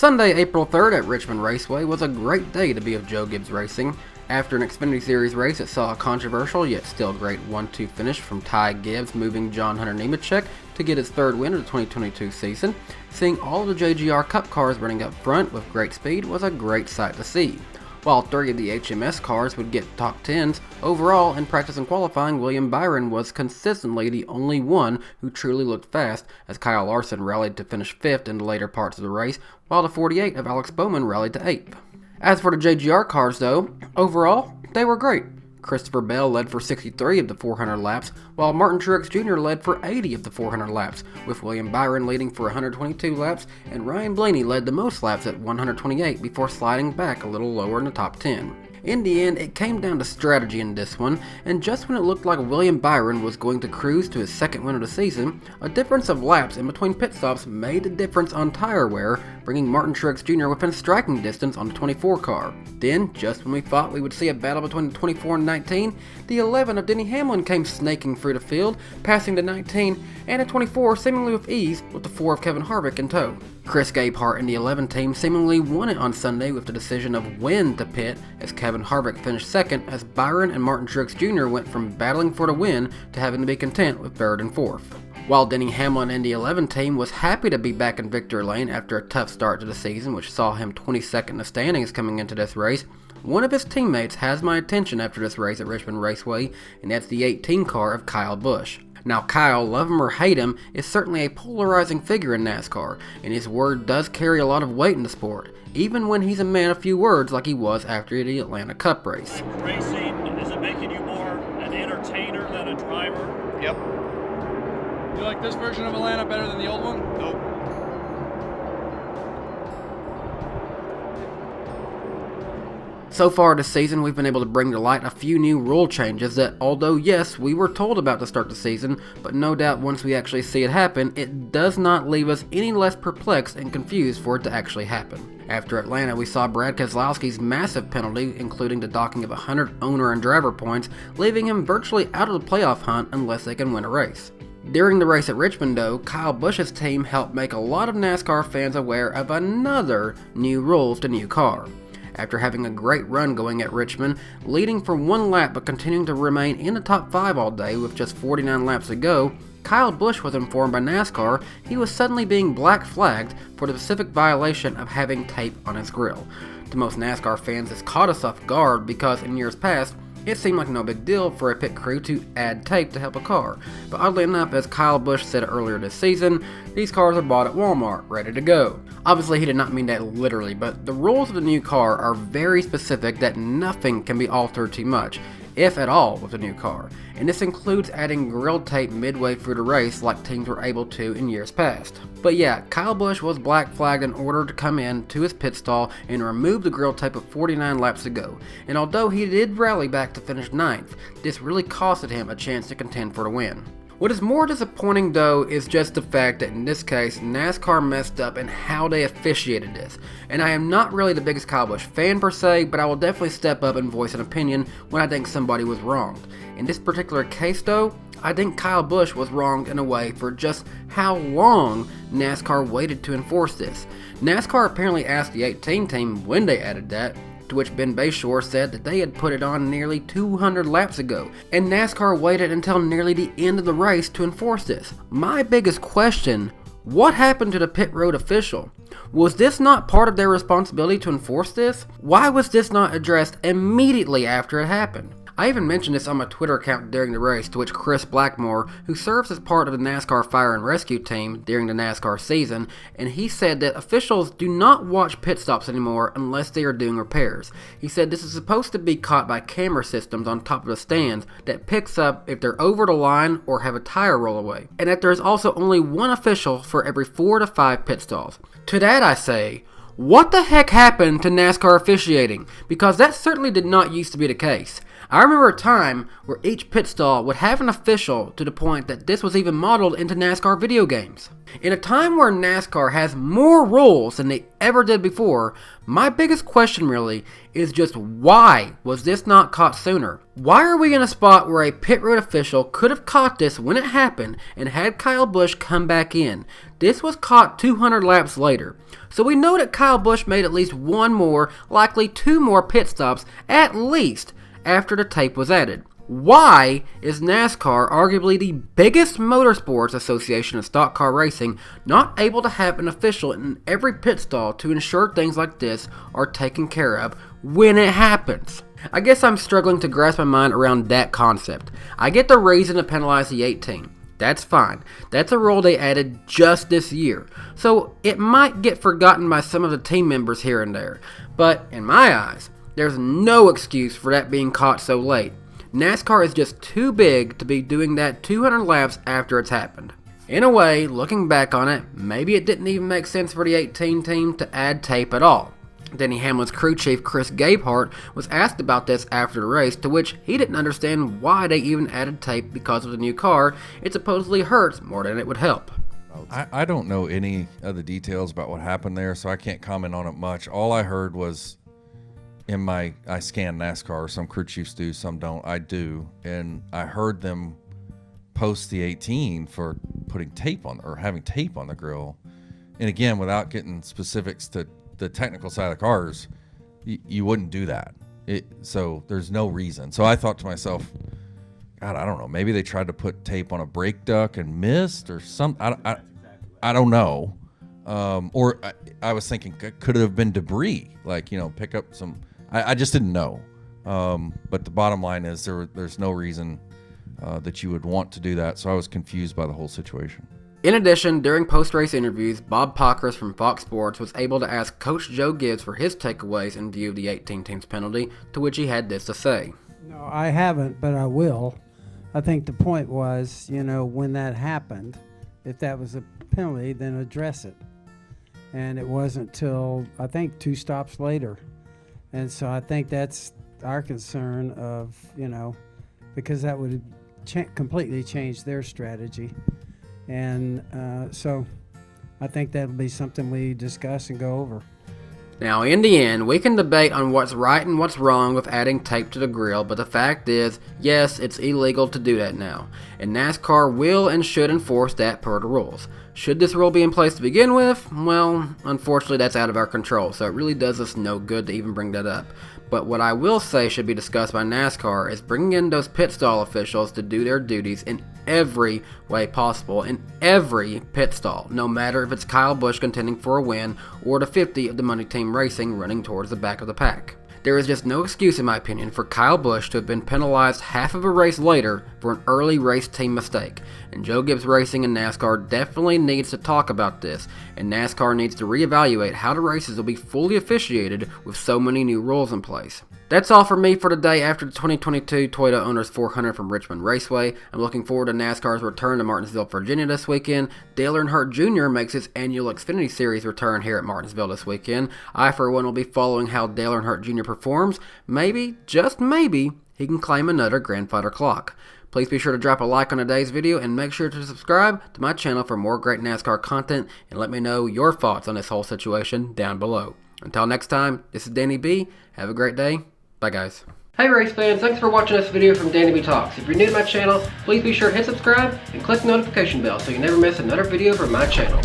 Sunday, April 3rd at Richmond Raceway was a great day to be of Joe Gibbs Racing. After an Xfinity Series race that saw a controversial yet still great 1-2 finish from Ty Gibbs, moving John Hunter Nemechek to get his third win of the 2022 season, seeing all of the JGR Cup cars running up front with great speed was a great sight to see. While 3 of the HMS cars would get top 10s, overall in practice and qualifying, William Byron was consistently the only one who truly looked fast, as Kyle Larson rallied to finish 5th in the later parts of the race, while the 48 of Alex Bowman rallied to 8th. As for the JGR cars though, overall, they were great. Christopher Bell led for 63 of the 400 laps, while Martin Truex Jr. led for 80 of the 400 laps, with William Byron leading for 122 laps, and Ryan Blaney led the most laps at 128 before sliding back a little lower in the top 10. In the end, it came down to strategy in this one, and just when it looked like William Byron was going to cruise to his second win of the season, a difference of laps in between pit stops made the difference on tire wear, bringing Martin Truex Jr. within striking distance on the 24 car. Then, just when we thought we would see a battle between the 24 and 19, the 11 of Denny Hamlin came snaking through the field, passing the 19 and the 24 seemingly with ease, with the 4 of Kevin Harvick in tow. Chris Gabehart and the 11 team seemingly won it on Sunday with the decision of when to pit, as Kevin Harvick finished second, as Byron and Martin Truex Jr. went from battling for the win to having to be content with third and fourth. While Denny Hamlin and the 11 team was happy to be back in victory lane after a tough start to the season, which saw him 22nd in the standings coming into this race, one of his teammates has my attention after this race at Richmond Raceway, and that's the 18 car of Kyle Busch. Now Kyle, love him or hate him, is certainly a polarizing figure in NASCAR, and his word does carry a lot of weight in the sport, even when he's a man of few words like he was after the Atlanta Cup race. Racing, is it making you more an entertainer than a driver? Yep. You like this version of Atlanta better than the old one? Nope. So far this season, we've been able to bring to light a few new rule changes that, although yes, we were told about to start the season, but no doubt once we actually see it happen, it does not leave us any less perplexed and confused for it to actually happen. After Atlanta, we saw Brad Keselowski's massive penalty, including the docking of 100 owner and driver points, leaving him virtually out of the playoff hunt unless they can win a race. During the race at Richmond though, Kyle Busch's team helped make a lot of NASCAR fans aware of another new rule to the new car. After having a great run going at Richmond, leading for one lap but continuing to remain in the top 5 all day with just 49 laps to go, Kyle Busch was informed by NASCAR he was suddenly being black flagged for the specific violation of having tape on his grille. To most NASCAR fans, this caught us off guard because in years past, it seemed like no big deal for a pit crew to add tape to help a car, but oddly enough, as Kyle Busch said earlier this season, these cars are bought at Walmart, ready to go. Obviously he did not mean that literally, but the rules of the new car are very specific that nothing can be altered too much, if at all, with the new car, and this includes adding grille tape midway through the race like teams were able to in years past. But yeah, Kyle Busch was black flagged in order to come in to his pit stall and remove the grille tape with 49 laps to go, and although he did rally back to finish 9th, this really costed him a chance to contend for the win. What is more disappointing though is just the fact that in this case, NASCAR messed up in how they officiated this. And I am not really the biggest Kyle Busch fan per se, but I will definitely step up and voice an opinion when I think somebody was wronged. In this particular case though, I think Kyle Busch was wronged in a way for just how long NASCAR waited to enforce this. NASCAR apparently asked the 18 team when they added that, to which Ben Bayshore said that they had put it on nearly 200 laps ago, and NASCAR waited until nearly the end of the race to enforce this. My biggest question, what happened to the pit road official? Was this not part of their responsibility to enforce this? Why was this not addressed immediately after it happened? I even mentioned this on my Twitter account during the race, to which Chris Blackmore, who serves as part of the NASCAR Fire and Rescue team during the NASCAR season, and he said that officials do not watch pit stops anymore unless they are doing repairs. He said this is supposed to be caught by camera systems on top of the stands that picks up if they're over the line or have a tire roll away, and that there is also only one official for every 4 to 5 pit stalls. To that I say, what the heck happened to NASCAR officiating? Because that certainly did not used to be the case. I remember a time where each pit stall would have an official, to the point that this was even modeled into NASCAR video games. In a time where NASCAR has more rules than they ever did before, my biggest question really is just why was this not caught sooner? Why are we in a spot where a pit road official could have caught this when it happened and had Kyle Busch come back in? This was caught 200 laps later. So we know that Kyle Busch made at least one more, likely two more pit stops at least after the tape was added. Why is NASCAR, arguably the biggest motorsports association of stock car racing, not able to have an official in every pit stall to ensure things like this are taken care of when it happens? I guess I'm struggling to grasp my mind around that concept. I get the reason to penalize the 18. That's fine. That's a rule they added just this year. So it might get forgotten by some of the team members here and there. But in my eyes, there's no excuse for that being caught so late. NASCAR is just too big to be doing that 200 laps after it's happened. In a way, looking back on it, maybe it didn't even make sense for the 18 team to add tape at all. Denny Hamlin's crew chief Chris Gabehart was asked about this after the race, to which he didn't understand why they even added tape because of the new car. It supposedly hurts more than it would help. I don't know any of the details about what happened there, so I can't comment on it much. All I heard was I scan NASCAR. Some crew chiefs do, some don't. I do. And I heard them post the 18 for putting tape on, or having tape on the grill. And again, without getting specifics to the technical side of the cars, you wouldn't do that. So there's no reason. So I thought to myself, God, I don't know. Maybe they tried to put tape on a brake duct and missed, or something. I don't know. Or I was thinking, could it have been debris? Like, pick up some. I just didn't know. But the bottom line is there's no reason that you would want to do that. So I was confused by the whole situation. In addition, during post-race interviews, Bob Pockris from Fox Sports was able to ask Coach Joe Gibbs for his takeaways in view of the 18 team's penalty, to which he had this to say. No, I haven't, but I will. I think the point was, when that happened, if that was a penalty, then address it. And it wasn't till, I think, 2 stops later. And so I think that's our concern of, because that would completely change their strategy. And so I think that'll be something we discuss and go over. Now, in the end, we can debate on what's right and what's wrong with adding tape to the grill, but the fact is, yes, it's illegal to do that now. And NASCAR will and should enforce that per the rules. Should this rule be in place to begin with? Well, unfortunately, that's out of our control, so it really does us no good to even bring that up. But what I will say should be discussed by NASCAR is bringing in those pit stall officials to do their duties in every way possible, in every pit stall, no matter if it's Kyle Busch contending for a win or the 50 of the Money Team Racing running towards the back of the pack. There is just no excuse, in my opinion, for Kyle Busch to have been penalized half of a race later for an early race team mistake. And Joe Gibbs Racing and NASCAR definitely needs to talk about this, and NASCAR needs to reevaluate how the races will be fully officiated with so many new rules in place. That's all for me for today after the 2022 Toyota Owners 400 from Richmond Raceway. I'm looking forward to NASCAR's return to Martinsville, Virginia this weekend. Dale Earnhardt Jr. makes his annual Xfinity Series return here at Martinsville this weekend. I, for one, will be following how Dale Earnhardt Jr. performs. Maybe, just maybe, he can claim another grandfather clock. Please be sure to drop a like on today's video and make sure to subscribe to my channel for more great NASCAR content, and let me know your thoughts on this whole situation down below. Until next time, this is Danny B. Have a great day. Bye, guys. Hey race fans, thanks for watching this video from DannyBTalks. If you're new to my channel, please be sure to hit subscribe and click the notification bell so you never miss another video from my channel.